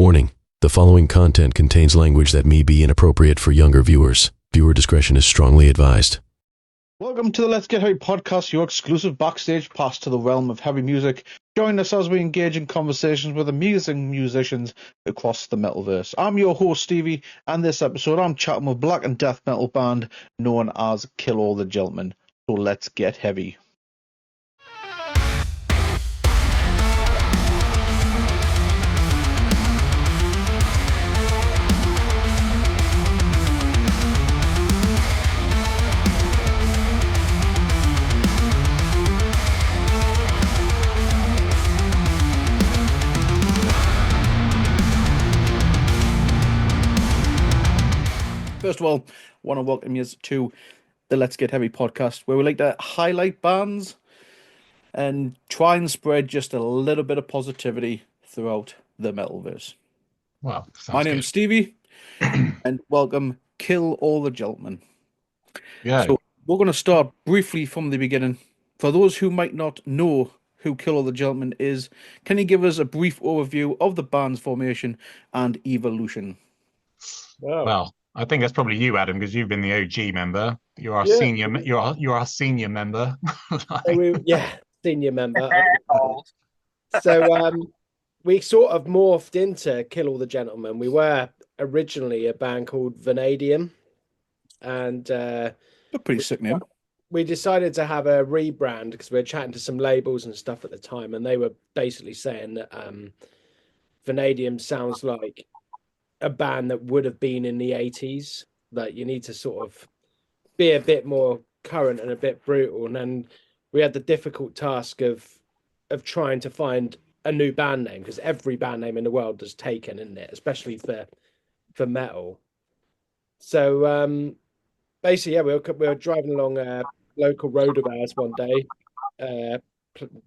Warning: the following content contains language that may be inappropriate for younger viewers. Viewer discretion is strongly advised. Welcome to the Let's Get Heavy podcast, your exclusive backstage pass to the realm of heavy music. Join us as we engage in conversations with amazing musicians across the metalverse. I'm your host, Stevie, and this episode I'm chatting with black and death metal band known as Kill All the Gentlemen. So let's get heavy. First of all, I want to welcome you to the Let's Get Heavy podcast, where we like to highlight bands and try and spread just a little bit of positivity throughout the metalverse. Well, my name's Stevie, and welcome Kill All the Gentlemen. Yeah. So we're going to start briefly from the beginning. For those who might not know who Kill All the Gentlemen is, can you give us a brief overview of the band's formation and evolution? Well, I think that's probably you, Adam, because you've been the OG member. You're our senior. You're our senior member. Senior member. So we sort of morphed into Kill All the Gentlemen. We were originally a band called Vanadium, and a pretty sick name. We decided to have a rebrand because we were chatting to some labels and stuff at the time, and they were basically saying that Vanadium sounds like a band that would have been in the 80s. Like, you need to sort of be a bit more current and a bit brutal. And then we had the difficult task of trying to find a new band name, because every band name in the world is taken, isn't it? Especially for metal. So basically, we were driving along a local road of ours one day,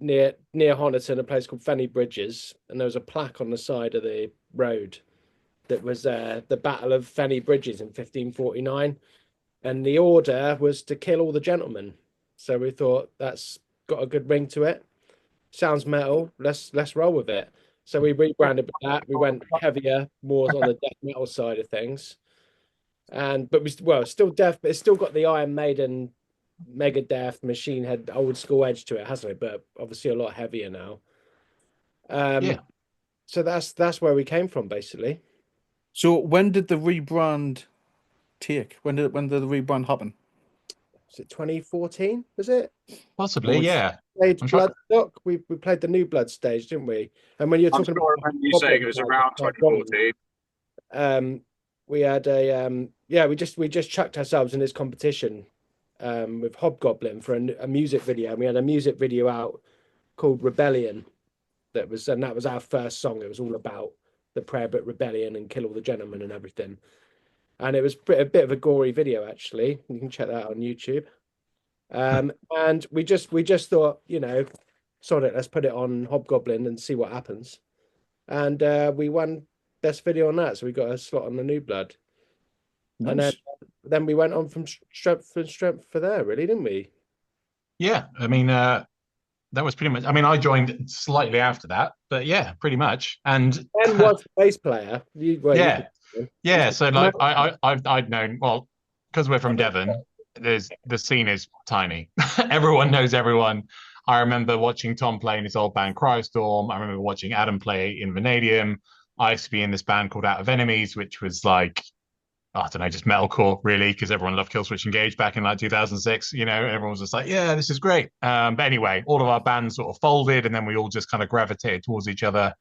near Honiton, a place called Fenny Bridges, and there was a plaque on the side of the road that was the Battle of Fenny Bridges in 1549, and the order was to kill all the gentlemen. So we thought, that's got a good ring to it. Sounds metal. Let's roll with it. So we rebranded with that. We went heavier, more on the death metal side of things, but it's still death, but it's still got the Iron Maiden, Megadeth, Machine Head, old school edge to it, hasn't it? But obviously a lot heavier now. So that's where we came from, basically. So when did the rebrand take? When did the rebrand happen? Was it 2014? Was it? Possibly, yeah. Played Bloodstock. We played the New Blood stage, didn't we? And when you're talking about, I remember you saying it was around 2014. We had we just chucked ourselves in this competition with Hobgoblin for a music video. And we had a music video out called Rebellion. That was our first song. It was all about the Prayer Book Rebellion and Kill All the Gentlemen and everything. And it was a bit of a gory video, actually. You can check that out on YouTube. And we just thought, sod it, let's put it on Hobgoblin and see what happens. And we won best video on that, so we got a slot on the New Blood. Nice. And then we went on from strength to strength for there, really, didn't we? Yeah, I mean, that was pretty much. I mean, I joined slightly after that, but yeah, pretty much. And Ben was the bass player. So like I'd known, well, because we're from Devon, the scene is tiny. Everyone knows everyone. I remember watching Tom play in his old band Cryostorm. I remember watching Adam play in Vanadium. I used to be in this band called Out of Enemies, which was like, I don't know, just metalcore, really, because everyone loved Killswitch Engage back in like 2006. Everyone was just like, yeah, this is great. But anyway, all of our bands sort of folded, and then we all just kind of gravitated towards each other.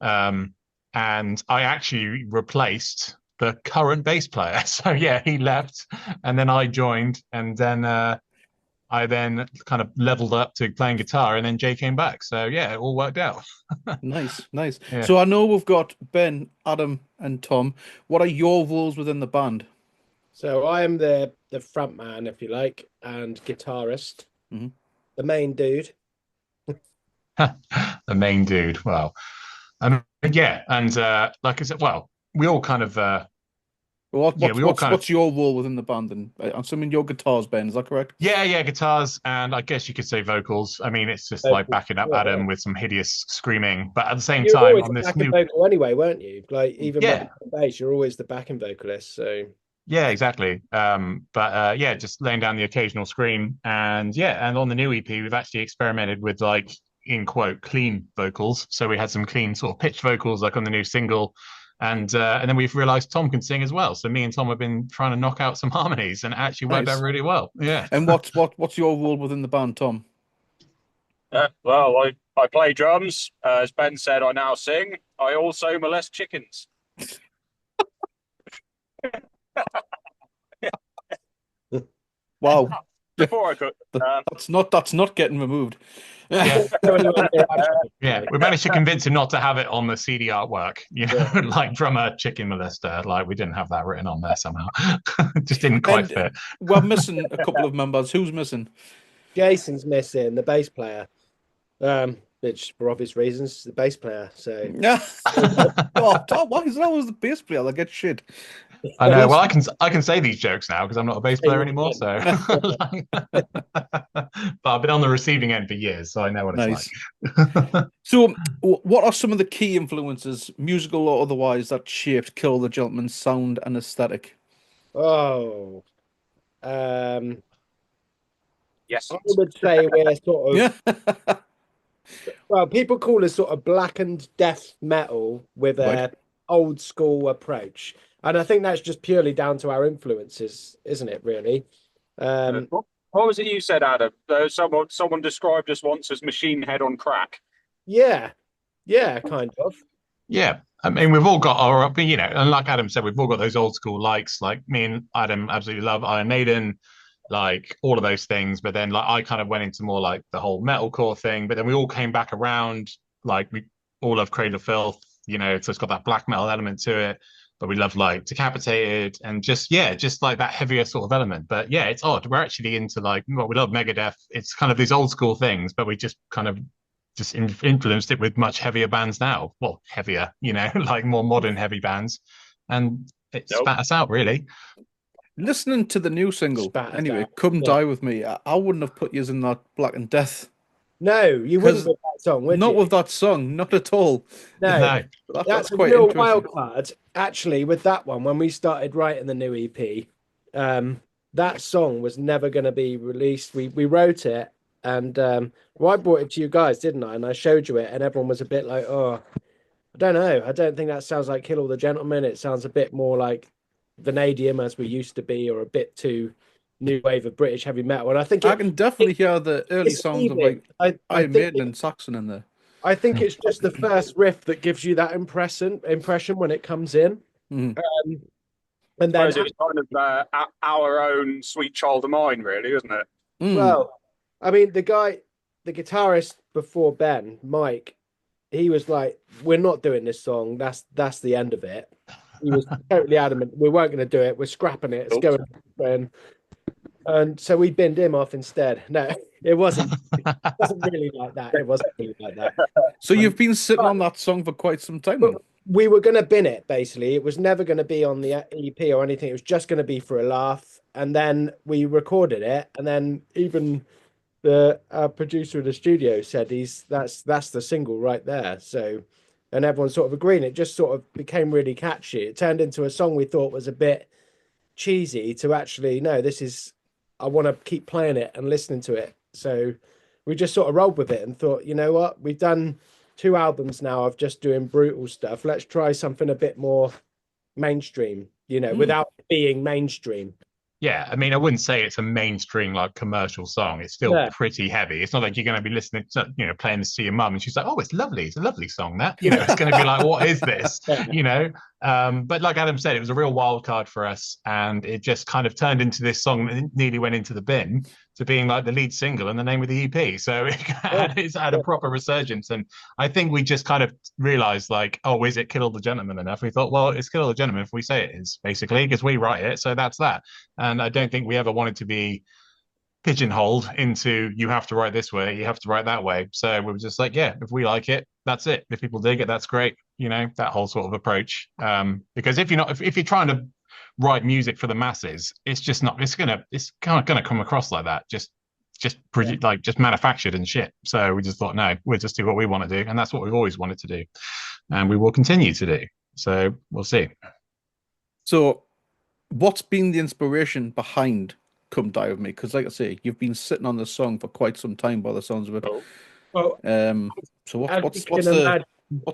And I actually replaced the current bass player. So yeah, he left, and then I joined, and then I then kind of leveled up to playing guitar, and then Jay came back. So yeah, it all worked out. Nice. Yeah. Yeah. So I know we've got Ben, Adam, and Tom. What are your roles within the band? So I am the front man, if you like, and guitarist, the main dude. The main dude. Well, yeah, and like I said, well, we all kind of What's your role within the band? And I'm assuming your guitars, Ben. Is that correct? Yeah, guitars, and I guess you could say vocals. I mean, it's just like backing up Adam with some hideous screaming, but at the same You were time, always on the this backing new, vocal anyway, weren't you? Like even when yeah, you're on bass, you're always the backing vocalist. So yeah, exactly. But yeah, just laying down the occasional scream, and yeah, and on the new EP, we've actually experimented with like in quote clean vocals. So we had some clean sort of pitched vocals, like on the new single. And then we've realized Tom can sing as well. So me and Tom have been trying to knock out some harmonies and it actually worked out really well. Yeah. And what's your role within the band, Tom? Well, I play drums. As Ben said, I now sing. I also molest chickens. Wow. Before I could. That's not getting removed. Yeah. Yeah, we managed to convince him not to have it on the CD artwork, like drummer chicken molester. Like we didn't have that written on there somehow. It just didn't quite fit. We're missing a couple of members. Who's missing? Jason's missing, the bass player. Which for obvious reasons is the bass player. So Tom, why is that always the bass player that gets shit? I know. Well, I can say these jokes now because I'm not a bass player anymore. So, but I've been on the receiving end for years, so I know what it's like. So, what are some of the key influences, musical or otherwise, that shaped Kill the Gentleman's sound and aesthetic? Oh, yes, I would say we're sort of. Well, people call us sort of blackened death metal with a old school approach. And I think that's just purely down to our influences, isn't it, really? What was it you said, Adam? Someone described us once as machine head on crack. Yeah, kind of. Yeah, I mean, we've all got our, and like Adam said, we've all got those old school likes. Like me and Adam absolutely love Iron Maiden, like all of those things. But then like I kind of went into more like the whole metalcore thing. But then we all came back around. Like we all love Cradle of Filth, so it's got that black metal element to it. But we love like Decapitated and just like that heavier sort of element. But yeah, it's odd. We're actually into like, well, we love Megadeth. It's kind of these old school things, but we just kind of just influenced it with much heavier bands now. Well, heavier, like more modern heavy bands. And it spat us out, really. Listening to the new single, Come Die With Me, I wouldn't have put you in that Black and Death. No, you wouldn't with that song, would you? Not with that song, not at all. No. That's quite a real wild card. Actually, with that one, when we started writing the new EP, that song was never going to be released. We wrote it, and I brought it to you guys, didn't I? And I showed you it, and everyone was a bit like, oh, I don't know. I don't think that sounds like Kill All the Gentlemen. It sounds a bit more like Vanadium as we used to be, or a bit too new wave of British heavy metal. And I think I can definitely hear the early sounds of like Iron Maiden and Saxon in there. I think it's just the first riff that gives you that impression when it comes in. Mm. And then it's kind of our own Sweet Child of Mine, really, isn't it? Mm. Well, I mean, the guitarist before Ben, Mike, he was like, "We're not doing this song. That's the end of it." He was totally adamant we weren't going to do it. We're scrapping it. It's going, Ben. And so we binned him off instead. No, it wasn't. It wasn't really like that. It wasn't really like that. So you've been sitting on that song for quite some time. We were going to bin it, basically. It was never going to be on the EP or anything. It was just going to be for a laugh. And then we recorded it. And then even our producer in the studio said that's the single right there. So, and everyone sort of agreed. It just sort of became really catchy. It turned into a song we thought was a bit cheesy to actually, no, I want to keep playing it and listening to it. So we just sort of rolled with it and thought, you know what? We've done 2 albums now of just doing brutal stuff. Let's try something a bit more mainstream, without being mainstream. Yeah, I mean, I wouldn't say it's a mainstream like commercial song. It's still pretty heavy. It's not like you're going to be listening to, playing this to your mum and she's like, "Oh, it's lovely. It's a lovely song." That it's going to be like, "What is this?" But like Adam said, it was a real wild card for us, and it just kind of turned into this song that nearly went into the bin to being like the lead single and the name of the EP. So it's had a proper resurgence, and I think we just kind of realized like, oh, is it Kill All the Gentlemen enough? We thought, well, it's Kill All the Gentlemen if we say it is, basically, because we write it, so that's that. And I don't think we ever wanted to be pigeonholed into you have to write this way, you have to write that way. So we were just like, yeah, if we like it, that's it. If people dig it, that's great. That whole sort of approach. Because if you're trying to write music for the masses, it's just not. It's kind of gonna come across like that. Just manufactured and shit. So we just thought, no, we'll just do what we want to do, and that's what we've always wanted to do, and we will continue to do. So we'll see. So, what's been the inspiration behind "Come Die with Me"? Because, like I say, you've been sitting on this song for quite some time, by the sounds of it. Well, so what's the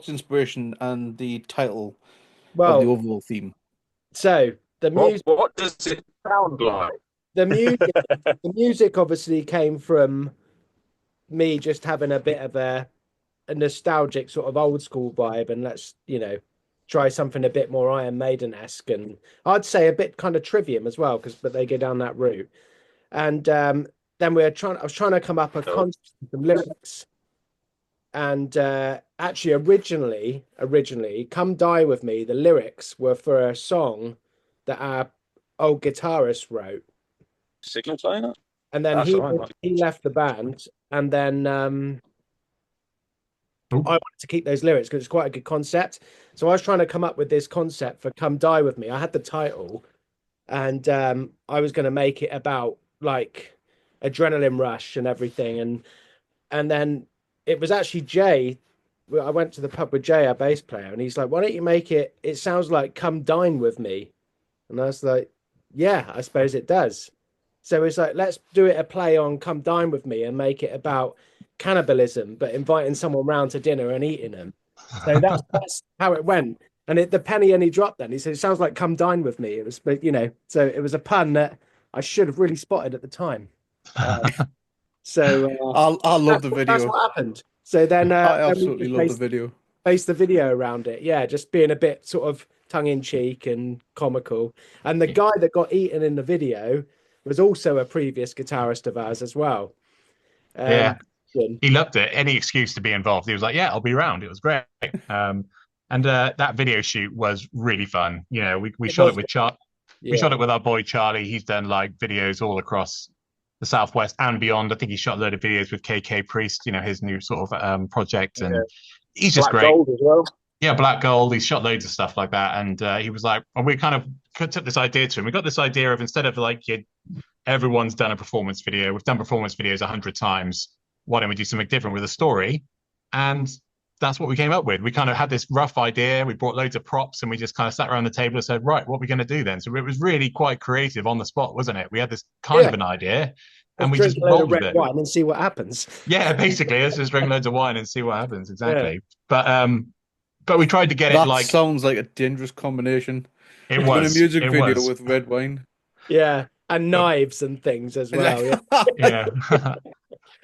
inspiration and the title of the overall theme? So the music. What does it sound like? The music obviously came from me just having a bit of a nostalgic sort of old school vibe, and let's try something a bit more Iron Maiden-esque, and I'd say a bit kind of Trivium as well, but they go down that route. And then I was trying to come up with concepts and lyrics. And actually, originally, "Come Die With Me," the lyrics were for a song that our old guitarist wrote. Signal player? And then he left the band, and then I wanted to keep those lyrics because it's quite a good concept. So I was trying to come up with this concept for "Come Die With Me." I had the title, and I was going to make it about like adrenaline rush and everything, and then it was actually Jay. I went to the pub with Jay, our bass player, and he's like, "Why don't you make it? It sounds like 'Come Dine With Me,'" and I was like, "Yeah, I suppose it does." So it's like, let's do it a play on "Come Dine With Me" and make it about cannibalism, but inviting someone round to dinner and eating them. So that's how it went. And the penny only dropped then. He said, "It sounds like 'Come Dine With Me.'" It was, so it was a pun that I should have really spotted at the time. I love the video. That's what happened. So then I absolutely love the video. Based the video around it. Yeah, just being a bit sort of tongue-in-cheek and comical. And the guy that got eaten in the video was also a previous guitarist of ours as well. He loved it. Any excuse to be involved. He was like, "Yeah, I'll be around." It was great. And that video shoot was really fun. We shot it with We shot it with our boy Charlie. He's done like videos all across the Southwest and beyond. I think he shot a load of videos with KK Priest, his new sort of project, and he's just Black great. Gold as well. Yeah, Black Gold. He's shot loads of stuff like that, and he was like, and we kind of took this idea to him. We got this idea of, instead of like everyone's done a performance video, we've done performance videos 100 times. Why don't we do something different with a story? And that's what we came up with. We kind of had this rough idea. We brought loads of props, and we just kind of sat around the table and said, right, what are we going to do then? So it was really quite creative on the spot, wasn't it? We had this kind of an idea, and we just rolled with it. Wine and see what happens. Yeah, basically, let's just drink loads of wine and see what happens. Exactly. Yeah. But we tried to get it like. That sounds like a dangerous combination. It was a music video with red wine. Yeah, and knives and things as well. Yeah.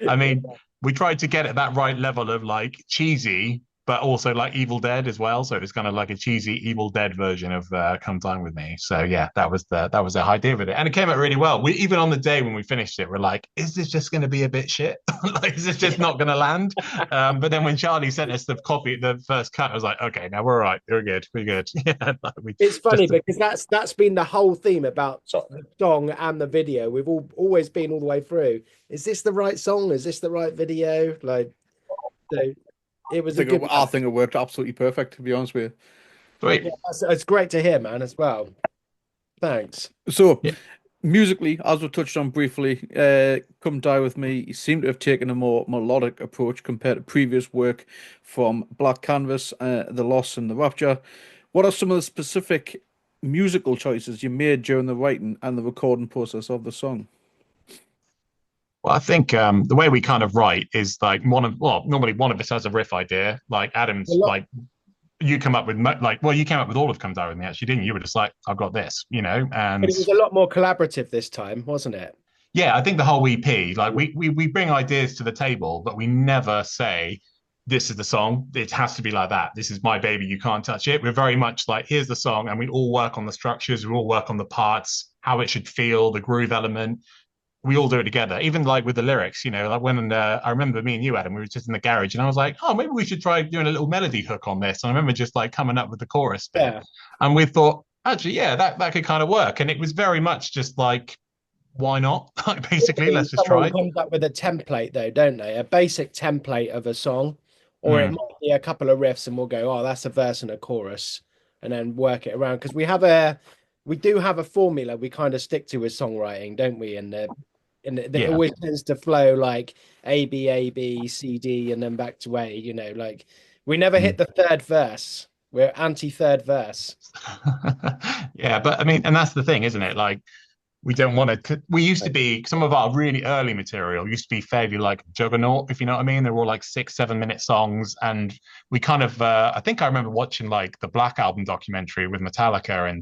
I mean, we tried to get at that right level of like cheesy, but also like Evil Dead as well. So it was kind of like a cheesy Evil Dead version of "Come Dine With Me." So yeah, that was the idea with it, and it came out really well. We even on the day when we finished it, we're like, "Is this just going to be a bit shit? Like, is this just not going to land?" But then when Charlie sent us the copy, the first cut, I was like, "Okay, now we're all right. We're good. We're good." Yeah, it's funny because that's been the whole theme about the song and the video. We've always been all the way through. Is this the right song? Is this the right video? Like, so. It was I think it worked absolutely perfect, to be honest with you. Sweet. Yeah, it's great to hear, man, as well. Thanks. So, musically, as we touched on briefly, "Come Die With Me," you seem to have taken a more melodic approach compared to previous work from Black Canvas, The Loss and The Rapture. What are some of the specific musical choices you made during the writing and the recording process of the song? Well, I think the way we kind of write is like normally one of us has a riff idea. Like Adam's you come up with you came up with all of "Come Die With Me," actually, didn't you? You were just like, "I've got this," and but it was a lot more collaborative this time, wasn't it? Yeah, I think the whole EP, like we bring ideas to the table, but we never say, "This is the song. It has to be like that. This is my baby. You can't touch it." We're very much like, "Here's the song," and we all work on the structures. We all work on the parts, how it should feel, the groove element. We all do it together, even like with the lyrics, like when I remember me and you, Adam, we were just in the garage, and I was like, "Oh, maybe we should try doing a little melody hook on this." And I remember just like coming up with the chorus bit, and we thought, actually, yeah, that could kind of work. And it was very much just like, why not? Like, basically, let's just try. Someone comes up with a template, though, don't they? A basic template of a song, or it might be a couple of riffs, and we'll go, "Oh, that's a verse and a chorus," and then work it around, because we have we do have a formula we kind of stick to with songwriting, don't we? And it always tends to flow like A B C D and then back to A. Like we never hit the third verse. We're anti-third verse. Yeah, but I mean, and that's the thing, isn't it? Like, we don't want to. We used to be, some of our really early material used to be fairly like juggernaut, if you know what I mean. They were all like 6-7 minute songs, and we kind of. I think I remember watching like the Black Album documentary with Metallica, and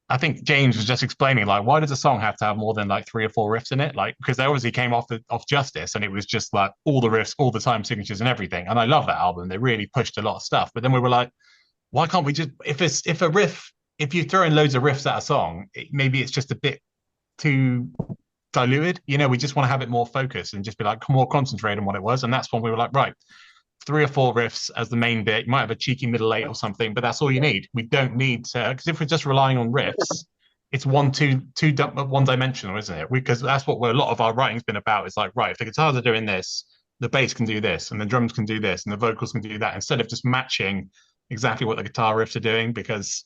I think James was just explaining like, why does a song have to have more than like 3 or 4 riffs in it? Like, because they obviously came off Justice, and it was just like all the riffs, all the time signatures, and everything. And I love that album. They really pushed a lot of stuff. But then we were like, why can't we just, if you throw in loads of riffs at a song, maybe it's just a bit too diluted. We just want to have it more focused and just be like more concentrated on what it was. And that's when we were like, right, 3 or 4 riffs as the main bit. You might have a cheeky middle eight or something, but that's all you need. We don't need to, because if we're just relying on riffs, it's one dimensional, isn't it? Because that's what a lot of our writing's been about. It's like, right, if the guitars are doing this, the bass can do this, and the drums can do this, and the vocals can do that, instead of just matching exactly what the guitar riffs are doing. Because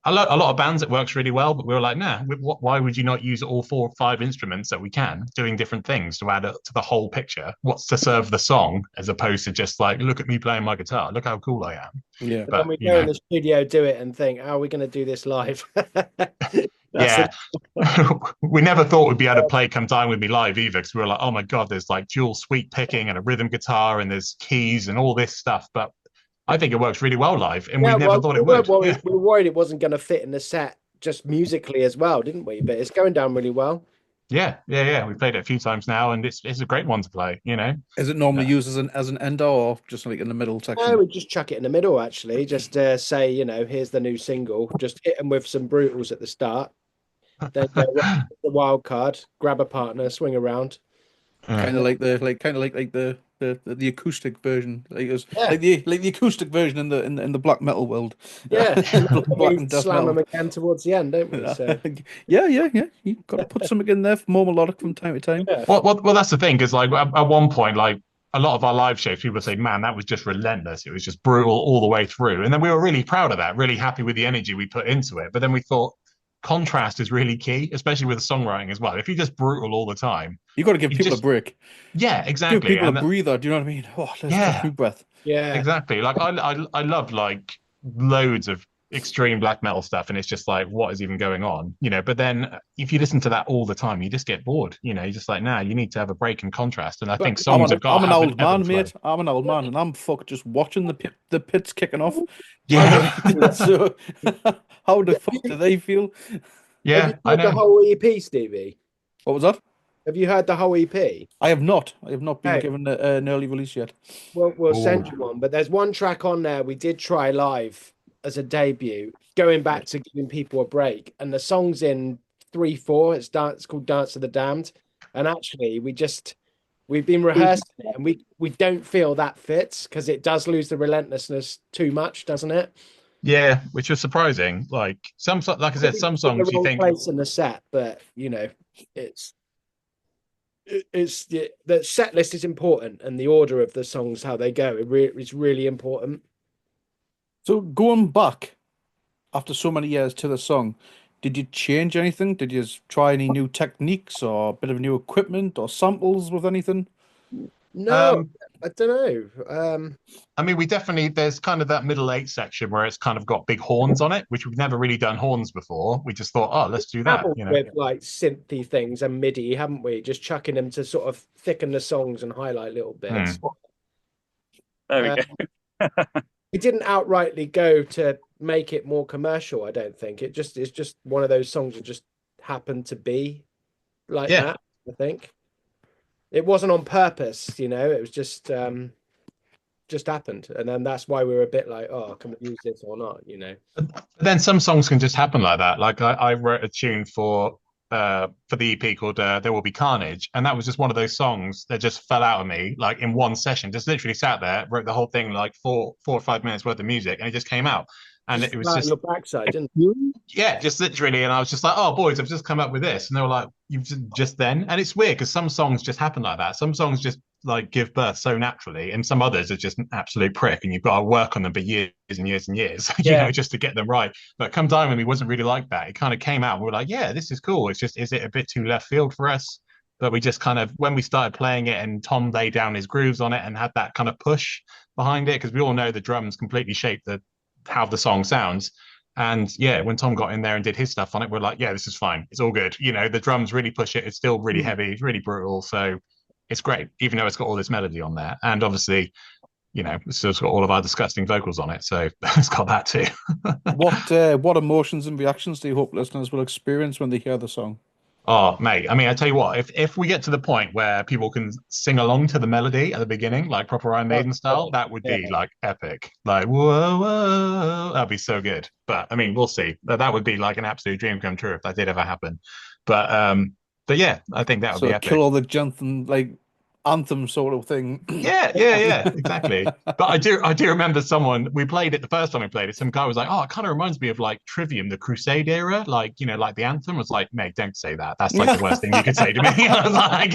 a lot of bands it works really well, but we were like, nah, why would you not use all 4 or 5 instruments that we can doing different things to add it to the whole picture? What's to serve the song, as opposed to just like, look at me playing my guitar, look how cool I am. Yeah, but when we go in the studio, do it and think, how are we going to do this live? Yeah. We never thought we'd be able to play Come Dine With Me live either, because we were like, oh my god, there's like dual sweep picking and a rhythm guitar and there's keys and all this stuff. But I think it works really well live, and we never thought it would. We were worried it wasn't going to fit in the set just musically as well, didn't we? But it's going down really well. Yeah. We played it a few times now, and it's a great one to play. Is it normally used as an ender, or just like in the middle section? No, we just chuck it in the middle. Actually, just say, here's the new single. Just hit them with some brutals at the start. Then go the wild card, grab a partner, swing around. Kind of like the acoustic version, like the acoustic version in the black metal world. Yeah, we slam them again towards the end, don't we? So. Yeah. You've got to put something in there for more melodic from time to time. Yeah. Well, that's the thing, because like at one point, like a lot of our live shows, people say, "Man, that was just relentless. It was just brutal all the way through." And then we were really proud of that, really happy with the energy we put into it. But then we thought, contrast is really key, especially with songwriting as well. If you're just brutal all the time, you got to give people a break. Yeah, exactly. Give people a breather. Do you know what I mean? Oh, let's take a deep breath. Yeah, exactly. Like I love like loads of extreme black metal stuff, and it's just like, what is even going on? But then if you listen to that all the time, you just get bored. You're just like, nah, you need to have a break and contrast. And I think songs have got. I'm an old man, mate. I'm an old man, and I'm fucked just watching the pits kicking off. Yeah. So how the fuck do they feel? Yeah, I know. The whole EP, Stevie. What was that? Have you heard the whole EP? I have not. I have not been given an early release yet. Well, we'll send you one. But there's one track on there we did try live as a debut, going back to giving people a break. And the song's in 3/4. It's called Dance of the Damned. And actually, we've been rehearsing it, and we don't feel that fits, because it does lose the relentlessness too much, doesn't it? Yeah, which was surprising. Like I said, some songs you think place in the set, but it's the set list is important, and the order of the songs, how they go, it's really important. So going back after so many years to the song, did you change anything? Did you try any new techniques or a bit of new equipment or samples with anything? No, I don't know. I mean, there's kind of that middle 8 section where it's kind of got big horns on it, which we've never really done horns before. We just thought, oh, let's do that. With like synthy things and MIDI, haven't we? Just chucking them to sort of thicken the songs and highlight little bits. There we go. We didn't outrightly go to make it more commercial, I don't think. It's just one of those songs that just happened to be like that, I think. It wasn't on purpose, it was just happened. And then that's why we were a bit like, oh, can we use this or not, But then some songs can just happen like that. Like I wrote a tune for the EP called There Will Be Carnage, and that was just one of those songs that just fell out of me like in one session. Just literally sat there, wrote the whole thing, like 4 or 5 minutes worth of music, and it just came out. And it was just your backside, didn't you? Yeah, just literally. And I was just like, oh, boys, I've just come up with this. And they were like, you've just then. And it's weird because some songs just happen like that. Some songs just like give birth so naturally, and some others are just an absolute prick, and you've got to work on them for years and years and years, you know, just to get them right. But Come Dine With Me wasn't really like that. It kind of came out, and we were like, yeah, this is cool. It's just, is it a bit too left field for us? But we just kind of, when we started playing it and Tom laid down his grooves on it and had that kind of push behind it, because we all know the drums completely shape how the song sounds. And yeah, when Tom got in there and did his stuff on it, we're like, yeah, this is fine. It's all good. You know, the drums really push it. It's still really heavy. It's really brutal. So it's great, even though it's got all this melody on there. And obviously, you know, it's still got all of our disgusting vocals on it. So it's got that too. What emotions and reactions do you hope listeners will experience when they hear the song? Oh, mate. I mean, I tell you what, if we get to the point where people can sing along to the melody at the beginning, like proper Iron Maiden style, that would be like epic. Like, whoa, whoa, that'd be so good. But I mean, we'll see. That would be like an absolute dream come true if that did ever happen. But yeah, I think that would be epic. Kill all the Jonathan, like anthem sort of thing. Yeah, exactly. But I do remember we played it the first time we played it. Some guy was like, "Oh, it kind of reminds me of like Trivium, the Crusade era, like, you know, like the anthem." I was like, "Mate, don't say that. That's like the worst thing you could say to me." I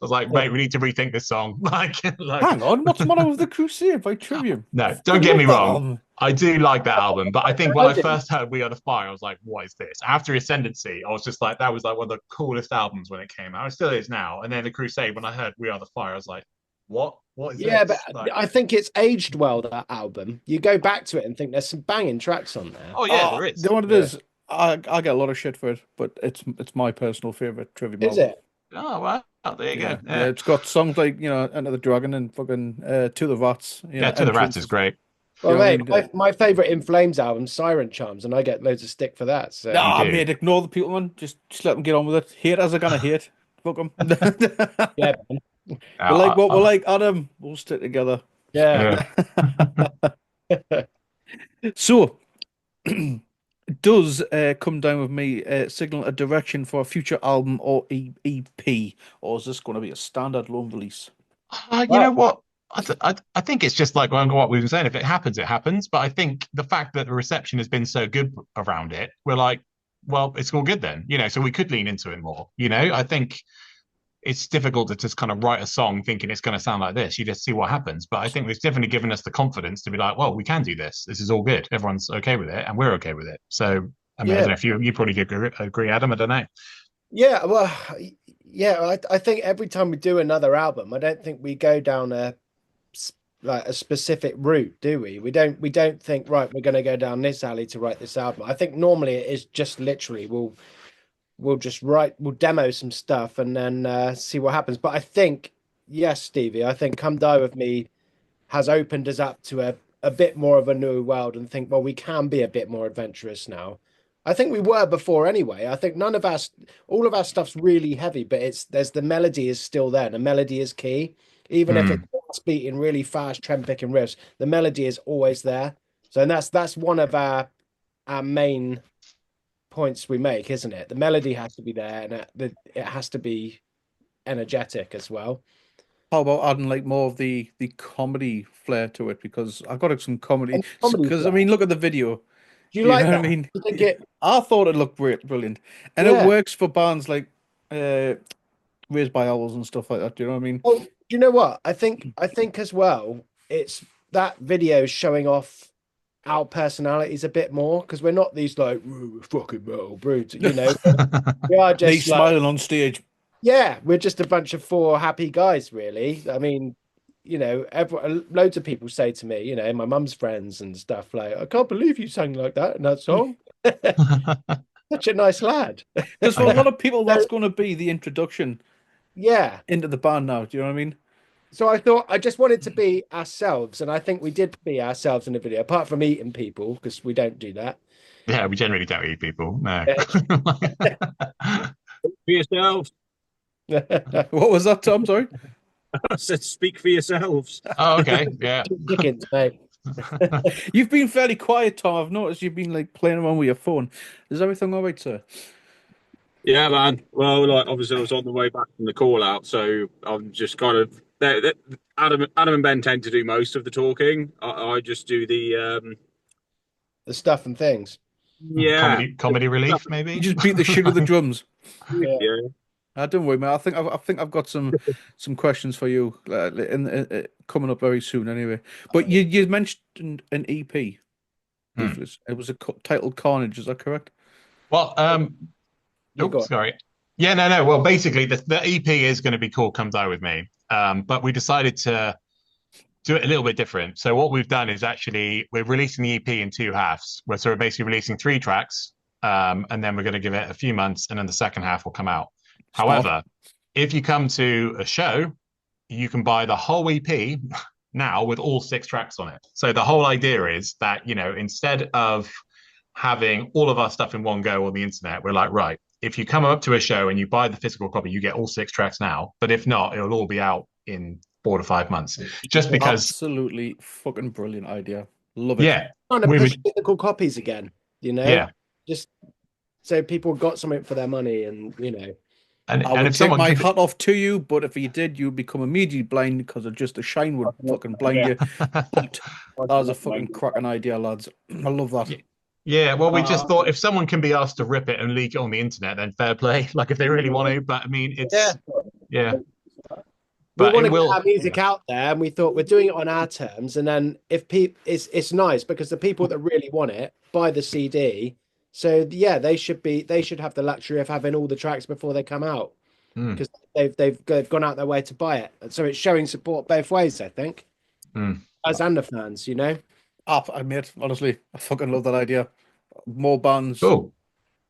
was like, "Mate, we need to rethink this song." Hang on, what's the matter with the Crusade by Trivium? No, don't get me wrong. I do like that album, but I think when I first heard We Are the Fire, I was like, what is this? After Ascendancy, I was just like, that was like one of the coolest albums when it came out. It still is now. And then The Crusade, when I heard We Are the Fire, I was like, what? What is this? Yeah, but I think it's aged well, that album. You go back to it and think there's some banging tracks on there. Oh, yeah, there is. You know what it is? I get a lot of shit for it, but it's my personal favorite Trivium album. Is it? Oh, well, there you go. Yeah, it's got songs like, you know, Enter the Dragon and fucking To the Rats. To the Rats is great. Well, mate, my favourite In Flames album, Siren Charms, and I get loads of stick for that. So. Nah, mate, ignore the people, man. Just let them get on with it. Haters are gonna hate. Fuck them. Yeah. We're like Adam. We'll stick together. Yeah. So, does Come Down With Me signal a direction for a future album or EP, or is this going to be a standard lone release? You know what? I think it's just like what we've been saying. If it happens, it happens. But I think the fact that the reception has been so good around it, we're like, well, it's all good then, you know. So we could lean into it more. You know, I think it's difficult to just kind of write a song thinking it's going to sound like this. You just see what happens. But I think it's definitely given us the confidence to be like, well, we can do this. This is all good. Everyone's okay with it, and we're okay with it. So I mean, I don't know if you probably agree, Adam. I don't know. Yeah, well, yeah, I think every time we do another album, I don't think we go down a specific route, do we? We don't think, right, we're going to go down this alley to write this album. I think normally it is just literally we'll demo some stuff and then see what happens. But I think, yes, Stevie, I think Come Die With Me has opened us up to a bit more of a new world, and think, well, we can be a bit more adventurous now. I think we were before anyway. I think all of our stuff's really heavy, but the melody is still there. The melody is key. Even if it's beating really fast, trem picking riffs, the melody is always there. So that's one of our main points we make, isn't it? The melody has to be there, and it has to be energetic as well. How about adding like more of the comedy flair to it? Because I've got some comedy. Because I mean, look at the video. Do you like that? I mean, I thought it looked brilliant, and it works for bands like Raised by Owls and stuff like that. Do you know what I mean? Well, do you know what? I think as well, it's that video showing off our personalities a bit more, because we're not these like fucking metal brutes, you know. We are just me smiling on stage. Yeah, we're just a bunch of four happy guys, really. I mean, you know, loads of people say to me, you know, my mum's friends and stuff, like, I can't believe you sang like that in that song. Such a nice lad. Because for a lot of people, that's going to be the introduction. Yeah, into the band now. Do you know what I mean? So I thought I just wanted to be ourselves, and I think we did be ourselves in the video, apart from eating people, because we don't do that. Yeah, we generally don't eat people. No. For yourselves. What was that, Tom? Sorry. I said, speak for yourselves. Oh, okay. Yeah. Chickens, mate. You've been fairly quiet, Tom. I've noticed you've been like playing around with your phone. Is everything all right, sir? Yeah, man. Well, like, obviously I was on the way back from the call out, so I'm just kind of Adam and Ben tend to do most of the talking. I just do the stuff and things. Yeah, comedy relief, maybe. You just beat the shit with the drums. Yeah. Don't worry, mate. I think I've got some questions for you coming up very soon. Anyway, but you mentioned an EP Hmm. briefly. It was titled Carnage. Is that correct? Well, You got sorry. Yeah, no. Well, basically, the EP is going to be called "Come Die with Me," but we decided to do it a little bit different. So what we've done is actually we're releasing the EP in two halves. We're basically releasing three tracks, and then we're going to give it a few months, and then the second half will come out. Smart. However, if you come to a show, you can buy the whole EP now with all six tracks on it. So the whole idea is that, instead of having all of our stuff in one go on the internet, we're like, right, if you come up to a show and you buy the physical copy, you get all six tracks now. But if not, it'll all be out in 4 to 5 months. Just because, Absolutely fucking brilliant idea. Love it. yeah, trying to we push would, physical copies again, yeah. just so people got something for their money, and And I would if take someone my could, hat off to you, but if you did, you'd become immediately blind because of just the shine would fucking blind you. But that was a fucking cracking idea, lads. I love that. yeah, well, we just thought if someone can be asked to rip it and leak it on the internet, then fair play. Like if they really want to, but I mean, yeah. we But want it to get will, our music out there, and we thought we're doing it on our terms. And then if people, it's nice because the people that really want it buy the CD. So yeah, they should have the luxury of having all the tracks before they come out because they've gone out their way to buy it. And so it's showing support both ways, I think, us and the fans. I mate, honestly, I fucking love that idea. More bands. Cool.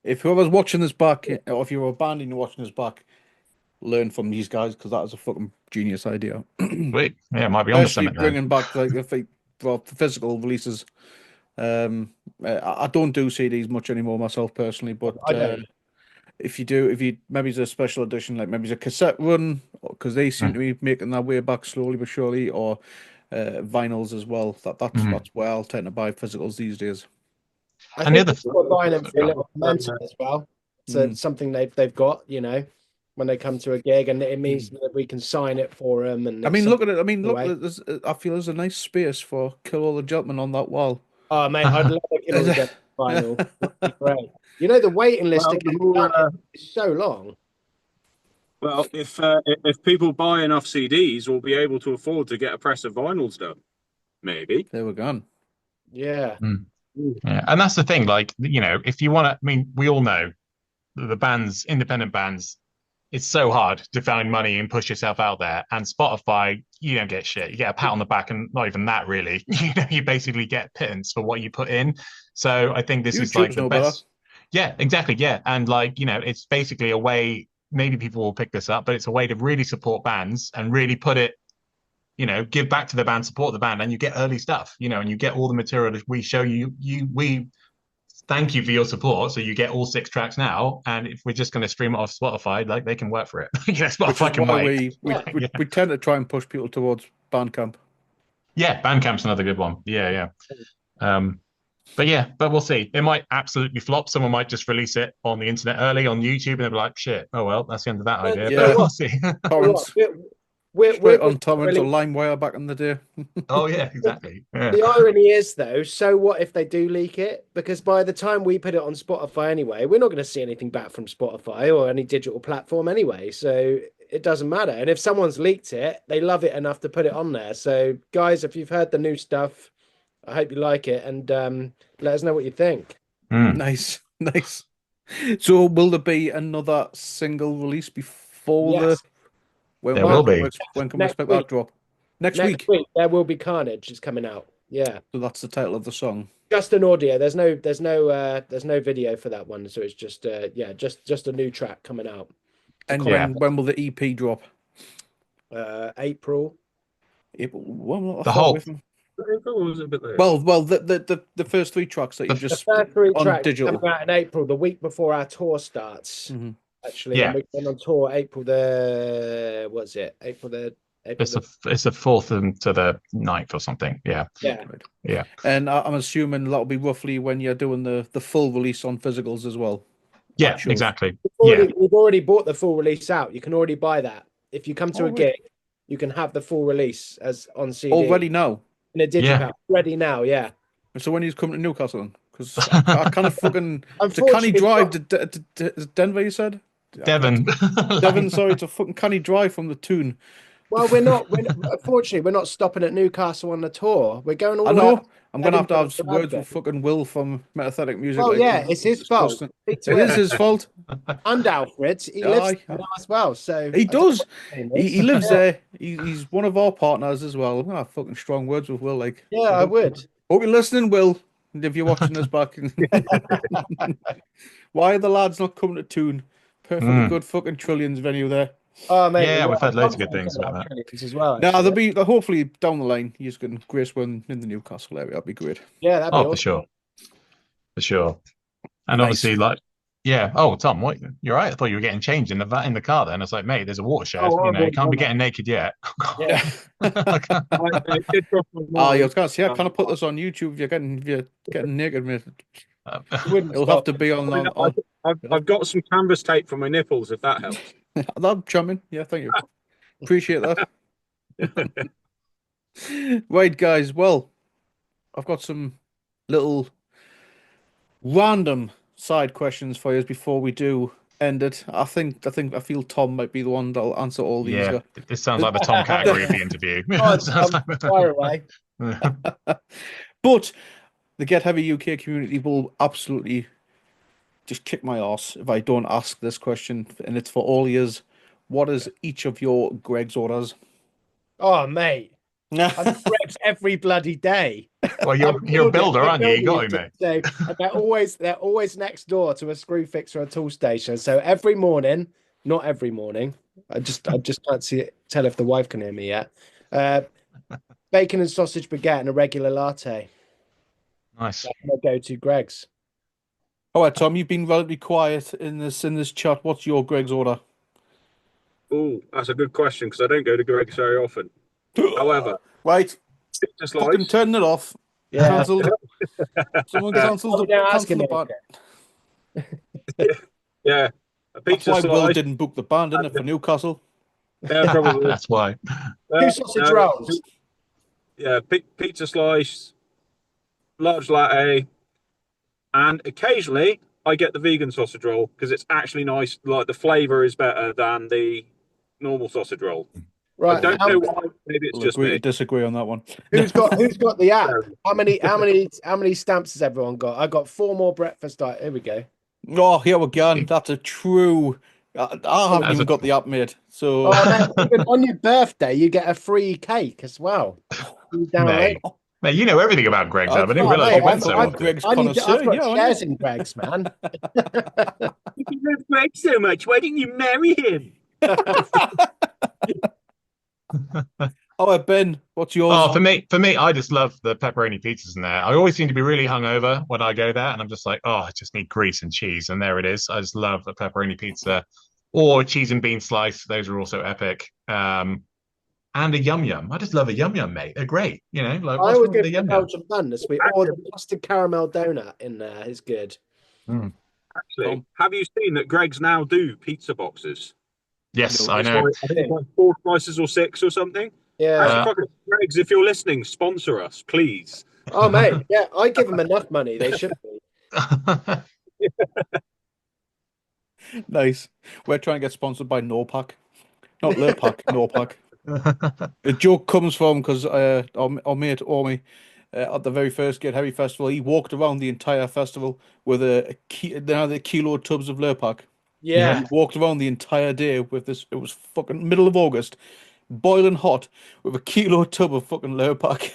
If whoever's watching this back, or if you're a band and you're watching this back, learn from these guys because that is a fucking genius idea. Sweet. Yeah, might be on Especially something bringing back like the physical releases. I don't do CDs much anymore myself personally, but I don't. if you maybe it's a special edition, like maybe it's a cassette run, because they seem to be making their way back slowly but surely, or vinyls as well. That's where I'll tend to buy physicals these days. I And the think other, people are buying them for a little momentum as well. So it's something they've got, when they come to a gig, and it means that we can sign it for them. And I mean, look at it. I mean, look, away. I feel there's a nice space for Kill All the Gentlemen on that wall. Oh mate, I'd love a Kill All the Gentlemen vinyl. That'd be great. The waiting list to get that is so long. Well, if people buy enough CDs, we'll be able to afford to get a press of vinyls done. Maybe. There we're gone. Yeah. yeah, and that's the thing. Like, if you want to, I mean, we all know the bands, independent bands, it's so hard to find money and push yourself out there. And Spotify, you don't get shit. You get a pat on the back, and not even that really. You basically get pittance for what you put in. So I think this is like the best. Yeah, exactly. Yeah, and it's basically a way. Maybe people will pick this up, but it's a way to really support bands and really put it, give back to the band, support the band, and you get early stuff, and you get all the material that we show you. We thank you for your support. So you get all six tracks now, and if we're just going to stream it off Spotify, like they can work for it. Spotify can wait. We tend to try and push people towards Bandcamp. Yeah, Bandcamp's another good one. Yeah. But we'll see. It might absolutely flop. Someone might just release it on the internet early on YouTube, and they'll be like, "Shit, oh well, that's the end of that idea." Yeah. But we'll see. Torrents. We're on torrents or LimeWire back in the day. Oh yeah, exactly. Yeah. The irony is, though, so what if they do leak it? Because by the time we put it on Spotify anyway, we're not going to see anything back from Spotify or any digital platform anyway. So it doesn't matter. And if someone's leaked it, they love it enough to put it on there. So guys, if you've heard the new stuff, I hope you like it, and let us know what you think. Nice. So will there be another single release before Yes. There will be. When can we expect that drop? Next week there will be Carnage. It's coming out. Yeah. So that's the title of the song. Just an audio. There's no video for that one. So it's just just a new track coming out. And when will the EP drop? April. Well, the whole. Well, the first three tracks that you just the first three on tracks digital coming out in April, the week before our tour starts. Actually, Yeah. we're going on tour April the what's it? April the It's the 4th to the 9th or something. Yeah. Yeah. And I'm assuming that'll be roughly when you're doing the full release on physicals as well. Yeah, exactly. We've already bought the full release out. You can already buy that. If you come to a gig, you can have the full release as on CD. Already now? In a digipack. Ready now, yeah. So when he's coming to Newcastle then? Because I kind of fucking... So can he drive to Denver, you said? Devon. Devon, sorry, it's a fucking canny drive from the Toon. Well, unfortunately, we're not stopping at Newcastle on the tour. We're going all I the way know. up I'm gonna have to have Edinburgh to words with Bradford. fucking Will from Metathetic Music. Oh like, yeah, it's his fault. disgusting. Speak It to is him. his fault. And Alfred, he lives Aye. there now as well. So He I don't know does. what his name is. He lives Yeah. there. He's one of our partners as well. I'm gonna have fucking strong words with Will. Like, Yeah, I would. hope you're listening, Will. And if you're watching us back, why are the lads not coming to Toon? Perfectly good fucking Trillions venue there. Oh mate, Yeah, we've heard loads of Tom's good things about that. Trillions as well. Now actually. they'll be hopefully down the line. You can grace one in the Newcastle area. That'd be great. Yeah, that'd be Oh, for awesome. sure. For sure. And Nice. obviously, like, yeah. Oh, Tom, what? You're right. I thought you were getting changed in the car. Then I was like, mate, there's a watershed. Oh, You can't be getting naked yet. Yeah. I did cross my Ah, mind. I was gonna say, I can't put this on YouTube if you're getting naked, mate. Wouldn't It'll stop. have to be on. I've got some canvas tape for my nipples, if that helps. That'll charming. Yeah, thank you. Appreciate that. Right, guys. Well, I've got some little random side questions for you before we do end it. I feel Tom might be the one that'll answer all these. Yeah, this sounds like the Tom category of the interview. Oh, Sounds like fire away. But the Get Heavy UK community will absolutely just kick my ass if I don't ask this question, and it's for all years. What is each of your Greg's orders? Oh mate, I'm Greg's every bloody day. Well, you're a builder, aren't you? You got to, mate. So, and they're always next door to a screw fix or a tool station. So every morning, not every morning. I just can't tell if the wife can hear me yet. Bacon and sausage baguette and a regular latte. Nice. That's my go-to Greg's. All right, Tom, you've been relatively quiet in this chat. What's your Greg's order? Oh, that's a good question because I don't go to Greg's very often. However, Right, just fucking like turn it off. Yeah. Cancelled. Someone cancelled Oh, don't ask the him band. yeah, a That's pizza why Will slice. didn't book the band, didn't it, for Newcastle? Yeah, probably. That's why. Two sausage rolls. Yeah, pizza slice, large latte, and occasionally I get the vegan sausage roll because it's actually nice. Like the flavour is better than the normal sausage roll. Right. I don't know why. Maybe it's We'll just agree to me. disagree on that one. Who's got the app? How many stamps has everyone got? I got 4 more breakfast. Here we go. Oh, here we go. That's a true. I haven't even got the app made. So Even on your birthday, you get a free cake as well. Mate, you know everything about Greg's. I didn't realise you went so I've often. Greg's I've connoisseur. got Yeah, shares in Greg's, man. If you love Greg so much, why didn't you marry him? All right, Ben, what's yours? Oh, for me, I just love the pepperoni pizzas in there. I always seem to be really hungover when I go there, and I'm just like, oh, I just need grease and cheese, and there it is. I just love a pepperoni pizza, or cheese and bean slice. Those are also epic. And a yum yum. I just love a yum yum, mate. They're great. You know, like I always go for the the yum yum? Belgian bun this week, or the custard caramel donut in there is good. Actually, have you seen that Greg's now do pizza boxes? Yes, No, I It's know. like, I think it's like 4 slices or 6 or something. Yeah. Actually, fucking Greg's, if you're listening, sponsor us, please. Oh mate, yeah, I give them enough money. They should be. Nice. We're trying to get sponsored by Norpac. Not Lurpak, Norpac. The joke comes from because our mate Ormy at the very first Get Heavy Festival, he walked around the entire festival with the kilo tubs of Lurpak. Yeah. He walked around the entire day with this. It was fucking middle of August, boiling hot, with a kilo tub of fucking Lurpak.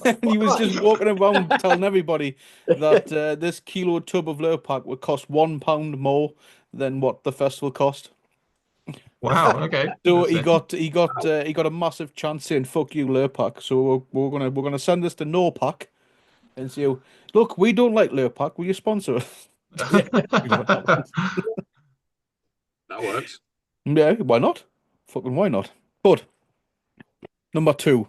And he was just walking around telling everybody that this kilo tub of Lurpak would cost £1 more than what the festival cost. Wow. Okay. So he got a massive chance saying "fuck you, Lurpak." So we're gonna send this to Norpac and say, "Look, we don't like Lurpak. Will you sponsor us?" That works. Yeah, why not? Fucking why not? But number 2,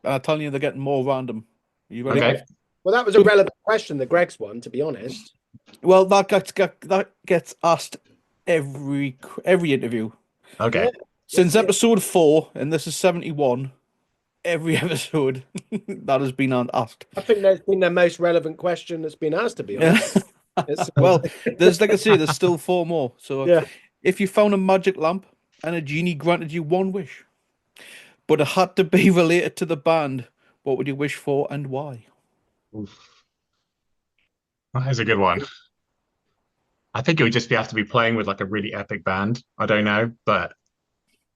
and I'm telling you, they're getting more random. You ready? Okay. Well, that was a relevant question, the Greg's one, to be honest. Well, that gets asked every interview. Okay. Since episode 4, and this is 71, every episode that has been asked. I think that's been the most relevant question that's been asked, to be honest. Well, there's like I say, there's still 4 more. So yeah. if you found a magic lamp and a genie granted you 1 wish, but it had to be related to the band, what would you wish for and why? That's a good one. I think it would just have to be playing with like a really epic band. I don't know, but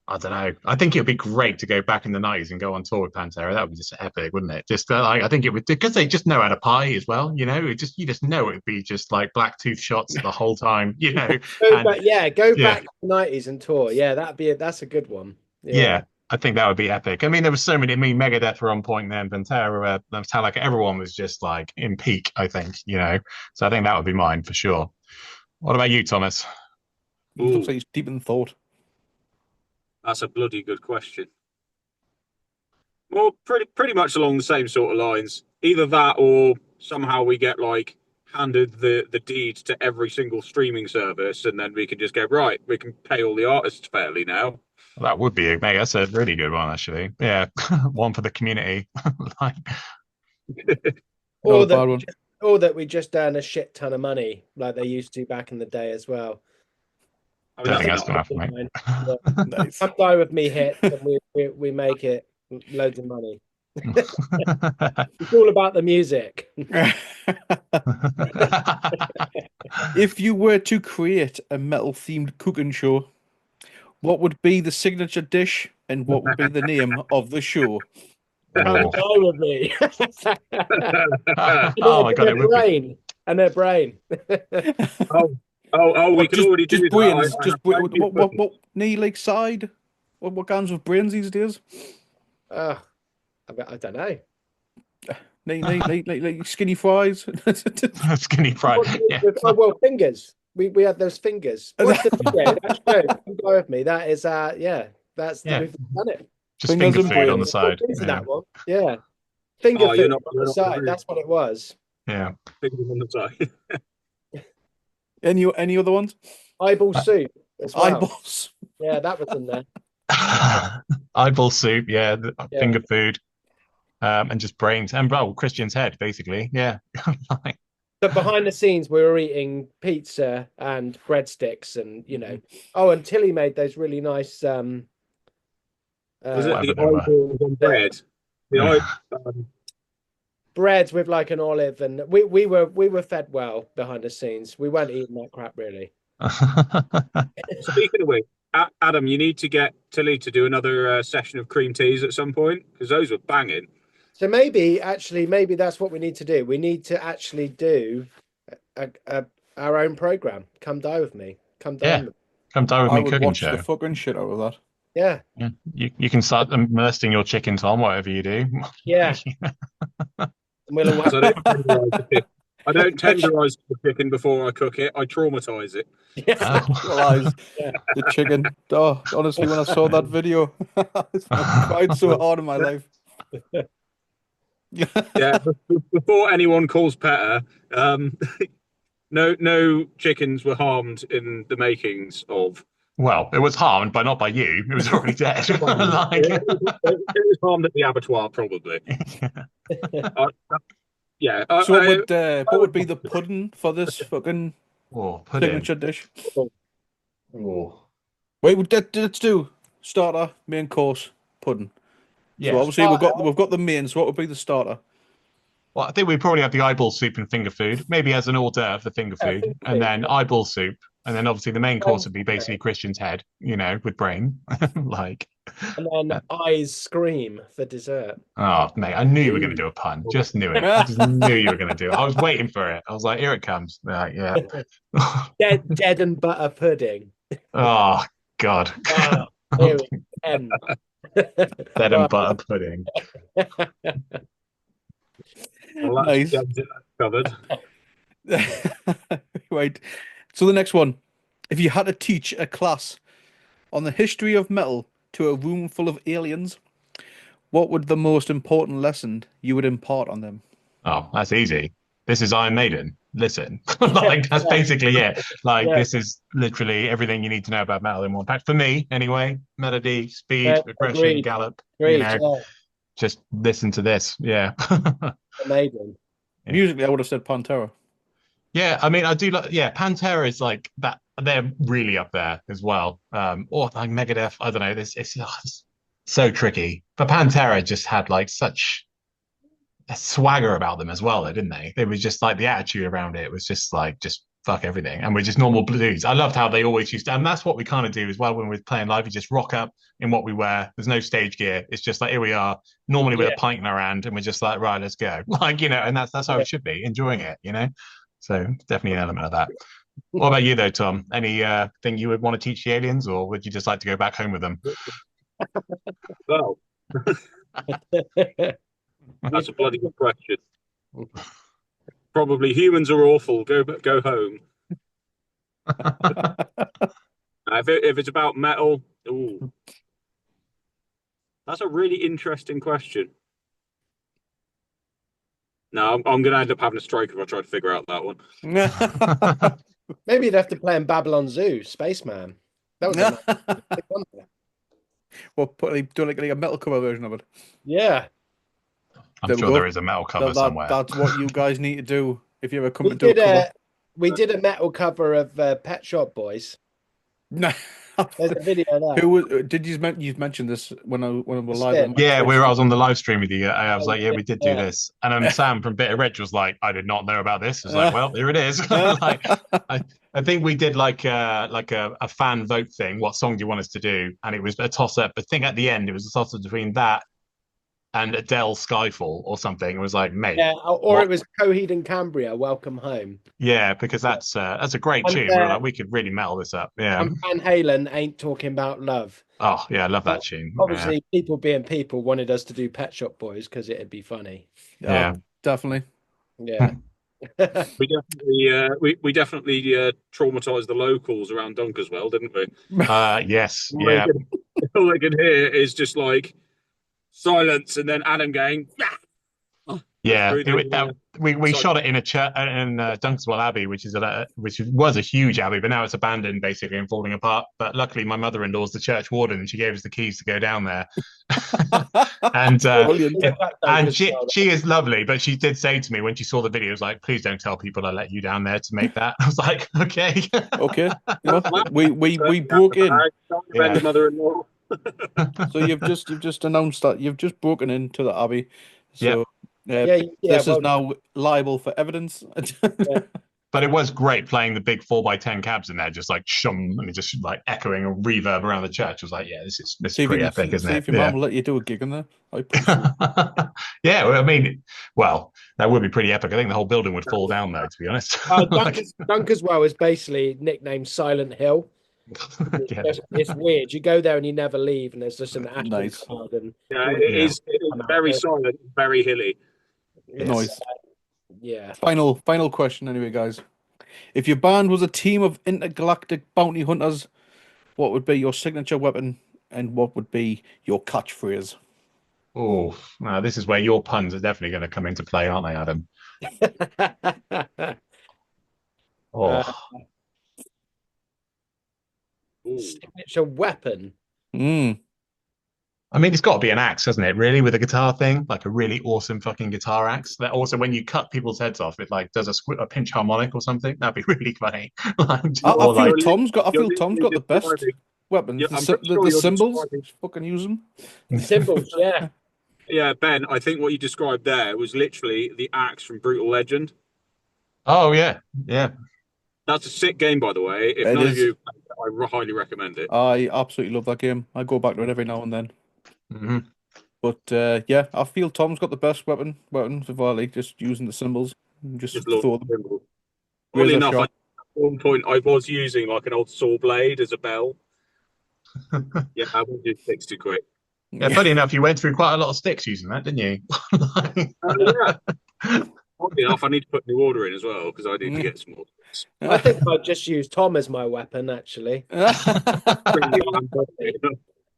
I don't know. I think it would be great to go back in the 90s and go on tour with Pantera. That would be just epic, wouldn't it? Just like I think it would, because they just know how to party as well. You know, you just know it would be just like black tooth shots the whole time. You know, Go back yeah, to the 90s and tour. Yeah, that's a good one. yeah. I think that would be epic. I mean, there was so many. I mean, Megadeth were on point then. Pantera, Metallica, everyone was just like in peak. I think, you know. So I think that would be mine for sure. What about you, Thomas? Looks like he's deep in thought. That's a bloody good question. Well, pretty much along the same sort of lines. Either that, or somehow we get like handed the deed to every single streaming service, and then we can just go right. We can pay all the artists fairly now. That would be mate. That's a really good one, actually. Yeah, one for the community. Like, Or Not a bad one. that we just earn a shit ton of money like they used to back in the day as well. I mean, don't think that's that's gonna happen, mate. Nice. Come Die With Me hit, and we make it loads of money. It's all about the music. If you were to create a metal-themed cooking show, what would be the signature dish and what would be the name of the show? Come Die With Me. Oh my god, their it would be. brain and their brain. we can already do just brains. that. Just what knee like side? What kinds of brains these days? I don't know. Like skinny fries. Skinny fried. Yeah. Well, fingers. We had those fingers. What's the finger? That's good. Come Die With Me. That is that's Yeah. we've done it. Just Fingers finger and food on brains. the side. Into Yeah. that one. Yeah. Finger Oh, food you're not- on you're the not side. rude. That's what it was. Yeah. Fingers on the side. Any other ones? Eyeball soup as well. Eyeballs. Yeah, that was in there. Eyeball soup, yeah, Yeah. finger food, and just brains and Christian's head, basically. Yeah. Like, But behind the scenes, we were eating pizza and breadsticks, and Oh, and Tilly made those really nice. Was it Whatever the they were. eyeballs on bread? bread with like an olive, and we were fed well behind the scenes. We weren't eating that crap really. Speaking of which, Adam, you need to get Tilly to do another session of cream teas at some point, because those were banging. So maybe that's what we need to do. We need to actually do our own program. Come Die With Me. Come Die Yeah. With Me. Come Die With I Me would cooking watch show. the fucking shit out of that. Yeah. Yeah. You can start molesting your chicken, Tom, whatever you do. Yeah. We'll So I don't tenderize the chicken before I cook it. I traumatize it. Well, the chicken. Oh, honestly, when I saw that video, I cried so hard in my life. Yeah, before anyone calls Petter, no chickens were harmed in the makings of. Well, it was harmed, but not by you. It was already dead. It was harmed at the abattoir, probably. Yeah. So what would be the pudding for this fucking pudding. signature dish? Oh. Wait, let's do starter, main course, pudding. Yeah. So obviously we've got the main. So what would be the starter? Well, I think we probably have the eyeball soup and finger food, maybe as an hors d'oeuvre, the finger food, finger and food. then eyeball soup, and then obviously the main course would be basically Christian's head, with brain, like. And then eyes scream for dessert. Oh, mate, I knew you were going to do a pun. Just knew it. I just knew you were going to do it. I was waiting for it. I was like, here it comes. Yeah. Dead and butter pudding. Oh God. Here we end. Bread and butter pudding. Nice. Covered. Right. So the next one. If you had to teach a class on the history of metal to a room full of aliens, what would the most important lesson you would impart on them? Oh, that's easy. This is Iron Maiden. Listen, that's basically it. This is literally everything you need to know about metal in one pack. For me, anyway. Melody, speed, aggression, agreed. gallop. Great. Just listen to this. Yeah. Amazing. Musically, I would have said Pantera. Yeah, I mean, I do like. Yeah, Pantera is like that. They're really up there as well. Or like Megadeth. I don't know. It's so tricky. But Pantera just had like such a swagger about them as well, though, didn't they? They was just like the attitude around it was just like just fuck everything, and we're just normal blues. I loved how they always used to, and that's what we kind of do as well when we're playing live. We just rock up in what we wear. There's no stage gear. It's just like here we are, normally with Yeah, a pint in our hand, and we're just like right, let's go, like and that's how yeah. it should be, enjoying it. So definitely an element of that. What about you though, Tom? Any thing you would want to teach the aliens, or would you just like to go back home with them? Well, that's a bloody good question. Probably humans are awful. Go home. If it's about metal, ooh, that's a really interesting question. No, I'm going to end up having a stroke if I try to figure out that one. Maybe you'd have to play in Babylon Zoo, Spaceman. That was a big one. Well, do like a metal cover version of it. Yeah. I'm sure there is a metal cover somewhere. That's what you guys need to do if you ever come We to do a did cover. we did a metal cover of Pet Shop Boys. No. There's a video of that. Who was? Did you mention this when we were live? Sid. Yeah, I was on the live stream with you. I was like, yeah, we did do Yeah. this. And Sam from Bitter Reg was like, I did not know about this. I was like, well, here it is. Like, I think we did like a fan vote thing. What song do you want us to do? And it was a toss up. I think at the end it was a toss up between that and Adele Skyfall or something. It was like, mate. Yeah, or it was Coheed and Cambria, Welcome Home. Yeah, because that's a great And, tune. We were like, we could really metal this up. Yeah. And Van Halen Ain't Talking About Love. Oh yeah, I love that tune. Obviously, people being people wanted us to do Pet Shop Boys because it'd be funny. Yeah. Definitely. Yeah. We definitely traumatized the locals around Dunk as well, didn't we? Yes. Yeah. All I can hear is just like silence, and then Adam going, Yeah, through the, we shot it in a church in Dunkerswell Abbey, which was a huge abbey, but now it's abandoned basically and falling apart. But luckily, my mother-in-law's the church warden, and she gave us the keys to go down there. and she is lovely, but she did say to me when she saw the video, like, "Please don't tell people I let you down there to make that." I was like, "Okay, okay." We broke in. Yeah. Mother-in-law. So you've just announced that you've just broken into the abbey. So this is now liable for evidence. Yeah. But it was great playing the big 4x10 cabs in there, just like shum, and it just like echoing a reverb around the church. I was like, yeah, this is pretty epic, isn't it? See if your mum will let you do a gig in there. Yeah, well, I mean, that would be pretty epic. I think the whole building would fall down, though, to be honest. Dunkerswell is basically nicknamed Silent Hill. It's weird. You go there and you never leave, and there's just an nice garden. Yeah, it is very silent, very hilly. Nice. Yeah. Final question, anyway, guys. If your band was a team of intergalactic bounty hunters, what would be your signature weapon, and what would be your catchphrase? Oh, this is where your puns are definitely going to come into play, aren't they, Adam? Signature weapon. I mean, it's got to be an axe, hasn't it? Really, with a guitar thing, like a really awesome fucking guitar axe. That also, when you cut people's heads off, it like does a pinch harmonic or something. That'd be really funny. I feel Tom's got the best weapon. The cymbals, fucking use them. Cymbals, yeah. Yeah, Ben, I think what you described there was literally the axe from Brutal Legend. Oh yeah, yeah. That's a sick game, by the way. If none of you, I highly recommend it. I absolutely love that game. I go back to it every now and then. Mm-hmm. But yeah, I feel Tom's got the best weapons of all, like just using the cymbals. Just throw them. Really enough, at one point I was using like an old saw blade as a bell. Yeah, I won't do sticks too quick. Yeah, funny enough, you went through quite a lot of sticks using that, didn't you? Yeah. Oddly enough, I need to put new order in as well because I need to get some more. I think I'd just use Tom as my weapon, actually.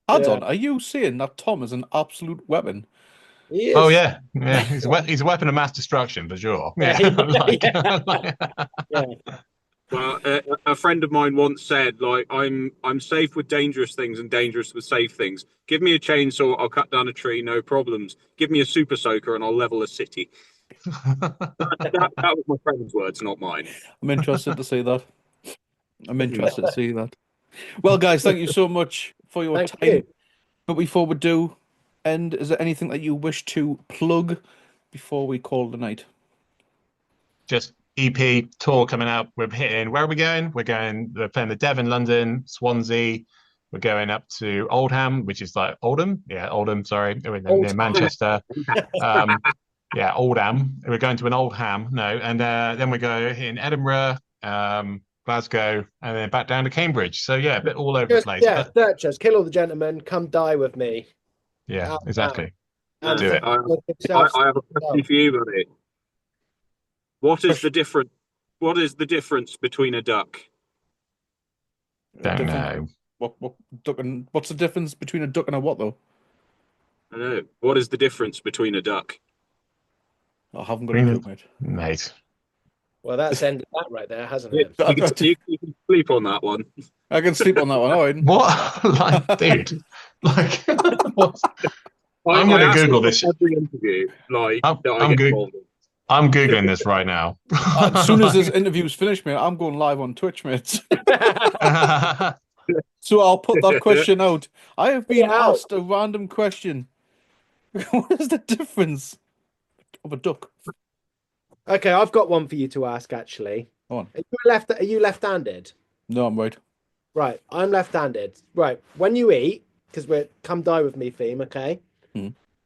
Hold on, are you saying that Tom is an absolute weapon? He is. Oh yeah. He's a weapon of mass destruction for sure. Yeah. Well, a friend of mine once said, like, I'm safe with dangerous things and dangerous with safe things. Give me a chainsaw, I'll cut down a tree, no problems. Give me a super soaker and I'll level a city. That was my friend's words, not mine. I'm interested to see that. Well, guys, thank you so much for your Thank time. you. But before we do end, is there anything that you wish to plug before we call it a night? Just EP tour coming up. We're hitting. Where are we going? We're playing the Devon, London, Swansea. We're going up to Oldham, which is like Oldham. Yeah, Oldham. Sorry, we're near Manchester. Yeah, Oldham. We're going to an Oldham. No, and then we go in Edinburgh, Glasgow, and then back down to Cambridge. So yeah, a bit all over the place. Yeah, search us, kill all the gentlemen, come die with me. Yeah, exactly. And Do it. I have a question for you, buddy. What is the difference? What is the difference between a duck? Don't know. What's the difference between a duck and a what, though? I don't know. What is the difference between a duck? I haven't got a clue, mate. Well, that's ended that right there, hasn't it? You can sleep on that one. I can sleep on that one. All right. What? Like, dude. Like, what? I'm going to Google this. Every interview, I'm Googling this right now. As soon as this interview's finished, mate, I'm going live on Twitch, mate. So I'll put that question out. I have been asked a random question. What is the difference of a duck? Okay, I've got one for you to ask, actually. Go on. Are you left-handed? No, I'm right. Right, I'm left-handed. Right, when you eat, because we're come die with me theme, okay?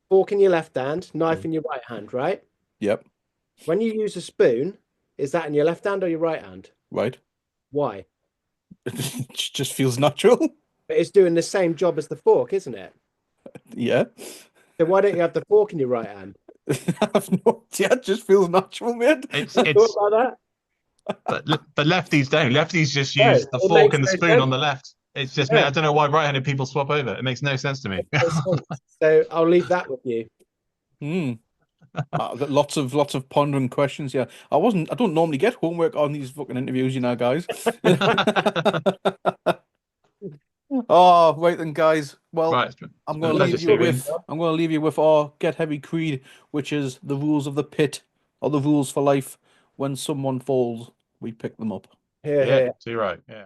Fork in your left hand, knife in your right hand, right? Yep. When you use a spoon, is that in your left hand or your right hand? Right. Why? It just feels natural. But it's doing the same job as the fork, isn't it? Yeah. So why don't you have the fork in your right hand? I have no idea. It just feels natural, mate. It's thought about that. but lefties don't. Lefties just use the fork and the spoon on the left. It's just I don't know why right-handed people swap over. It makes no sense to me. So I'll leave that with you. I've got lots of pondering questions. Yeah, I don't normally get homework on these fucking interviews, you know, guys. Oh, right then, guys. Well, right. I'm going to leave you with our Get Heavy creed, which is the rules of the pit, or the rules for life. When someone falls, we pick them up. Yeah. So you're right. Yeah.